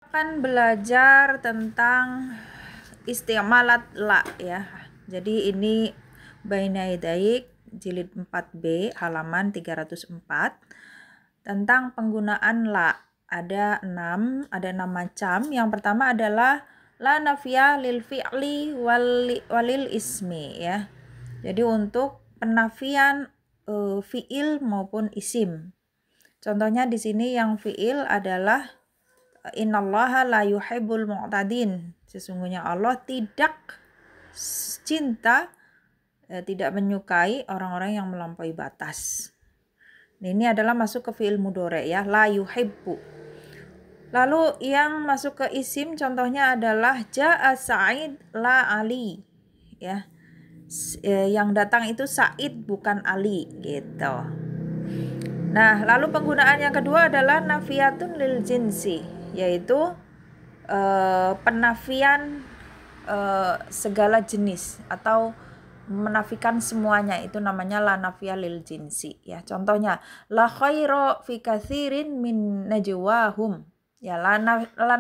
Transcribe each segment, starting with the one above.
Akan belajar tentang istimalat la ya. Jadi ini Baina Hidaik jilid 4B halaman 304 tentang penggunaan la. Ada 6 macam. Yang pertama adalah la nafiyah lil fi'li walil ismi ya. Jadi untuk penafian fi'il maupun isim. Contohnya di sini yang fi'il adalah innallaha la yuhibbul mu'tadin. Sesungguhnya Allah tidak cinta, tidak menyukai orang-orang yang melampaui batas. Ini adalah masuk ke fi'il mudhari ya, la yuhibbu. Lalu yang masuk ke isim contohnya adalah ja'a Sa'id la Ali ya. Yang datang itu Sa'id bukan Ali gitu. Nah, lalu penggunaan yang kedua adalah nafiyatun lil jinsi, yaitu penafian segala jenis atau menafikan semuanya, itu namanya la nafiyah lil jinsi ya. Contohnya la khaira fi katsirin min najwahum ya. La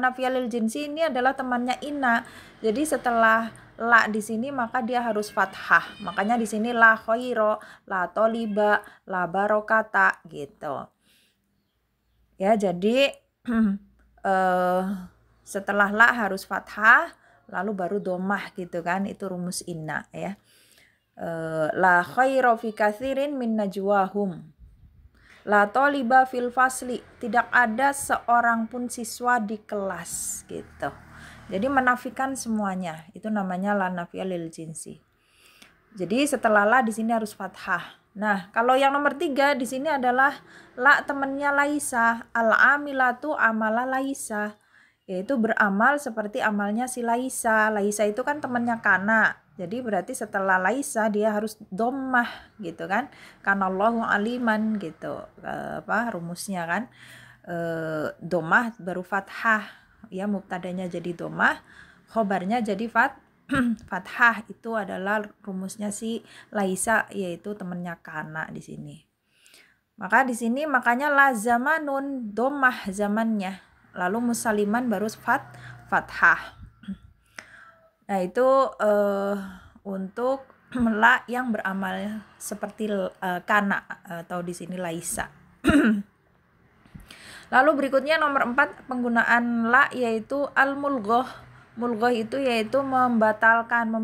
nafiyah lil jinsi ini adalah temannya inna. Jadi setelah la di sini maka dia harus fathah. Makanya di sini la khaira, la toliba, la barokata gitu. Ya, jadi setelah la harus fathah, lalu baru domah gitu kan, itu rumus inna ya. La khaira fi katsirin min najwahum. La toliba fil fasli, tidak ada seorang pun siswa di kelas gitu. Jadi menafikan semuanya, itu namanya la nafiyah lil jinsi. Jadi setelah la di sini harus fathah. Nah, kalau yang nomor 3 di sini adalah la temannya Laisa, al-amilatu amala Laisa, yaitu beramal seperti amalnya si Laisa. Laisa itu kan temannya Kana. Jadi berarti setelah Laisa dia harus dhammah gitu kan. Kanallahu aliman gitu. Rumusnya kan. Dhammah baru fathah. Ya, mubtadanya jadi dhammah, khobarnya jadi fathah. Itu adalah rumusnya si Laisa, yaitu temannya Kana di sini. Maka di sini makanya la zamanun dhammah zamannya. Lalu musaliman baru fathah. Nah, itu untuk la yang beramal seperti Kana atau di sini Laisa. Lalu berikutnya nomor 4 penggunaan la yaitu al-mulghah. Mulghah itu yaitu membatalkan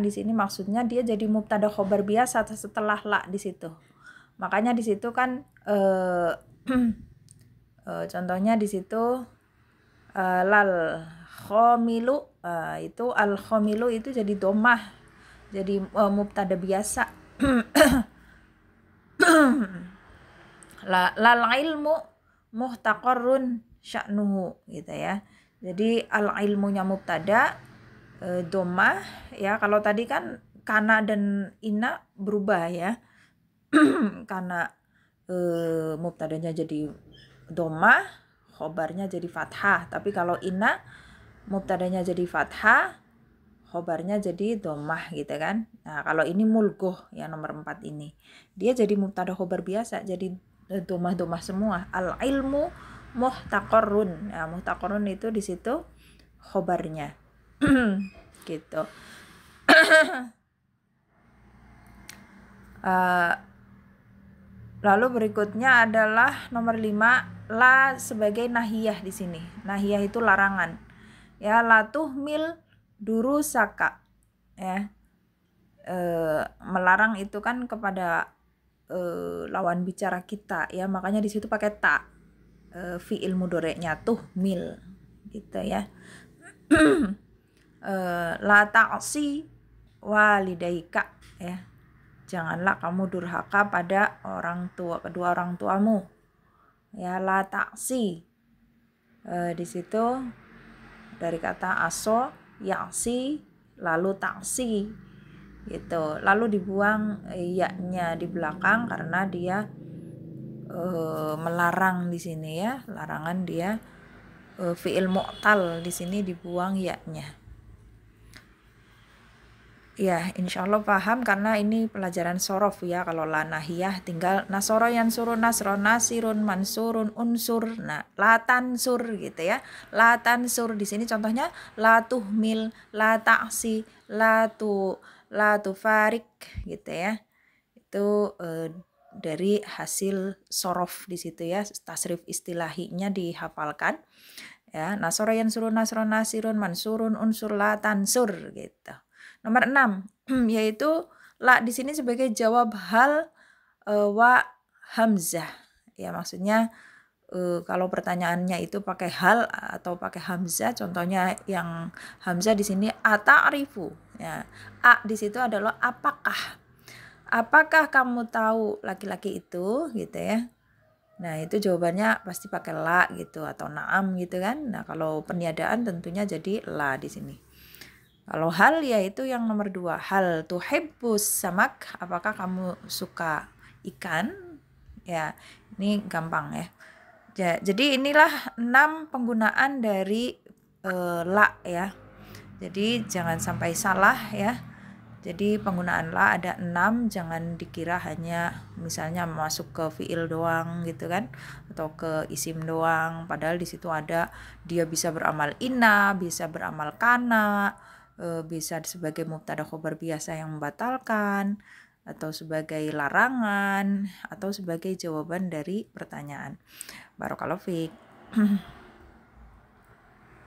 di sini maksudnya dia jadi mubtada khobar biasa setelah la di situ. Makanya di situ kan contohnya di situ lal khomilu, itu al khomilu itu jadi domah, jadi mubtada biasa. Lal ilmu muhtaqarrun sya'nuhu gitu ya. Jadi al ilmunya mubtada domah ya. Kalau tadi kan Kana dan Inna berubah ya. Karena mubtadanya jadi domah, khobarnya jadi fathah. Tapi kalau Inna mubtadanya jadi fathah, khobarnya jadi domah gitu kan. Nah, kalau ini mulghah ya nomor 4 ini, dia jadi mubtada khobar biasa, jadi domah-domah semua. Al ilmu muhtaqarrun. Nah, muhtaqarrun itu di situ khobarnya. Gitu. Lalu berikutnya adalah nomor 5 la sebagai nahiyah di sini. Nahiyah itu larangan. Ya, la tuhmil durusaka ya. Melarang itu kan kepada lawan bicara kita ya, makanya di situ pakai ta. Fi'il mudhari'nya tuhmil gitu ya. La ta'si walidaika ya. Janganlah kamu durhaka pada kedua orang tuamu. Ya, la ta'si. Di situ dari kata aso, ya'si, lalu ta'si. Gitu. Lalu dibuang ya-nya di belakang karena dia melarang di sini ya. Larangan dia fi'il mu'tal, di sini dibuang ya-nya. Ya, insya Allah paham karena ini pelajaran sorof ya. Kalau la nahiyah tinggal nasoro yansurun nasro nasirun mansurun unsur. Nah, la tansur gitu ya. La tansur di sini contohnya la tuhmil, la ta'si, la tufarik gitu ya. Itu dari hasil sorof di situ ya. Tasrif istilahinya dihafalkan. Ya, nasoro yansurun nasro nasirun mansurun unsur la tansur gitu. Nomor 6 yaitu la di sini sebagai jawab hal wa hamzah. Ya, maksudnya kalau pertanyaannya itu pakai hal atau pakai hamzah, contohnya yang hamzah di sini ata'rifu. Ya, a di situ adalah apakah? Apakah kamu tahu laki-laki itu gitu ya. Nah, itu jawabannya pasti pakai la gitu atau na'am gitu kan. Nah, kalau peniadaan tentunya jadi la di sini. Kalau hal yaitu yang nomor 2. Hal tuhibbus samak, apakah kamu suka ikan? Ya, ini gampang ya. Jadi inilah 6 penggunaan dari la ya. Jadi jangan sampai salah ya. Jadi penggunaan la ada 6, jangan dikira hanya misalnya masuk ke fiil doang gitu kan, atau ke isim doang, padahal di situ ada dia bisa beramal inna, bisa beramal kana, bisa sebagai mubtada khobar biasa yang membatalkan, atau sebagai larangan, atau sebagai jawaban dari pertanyaan. Barakallahu fiik.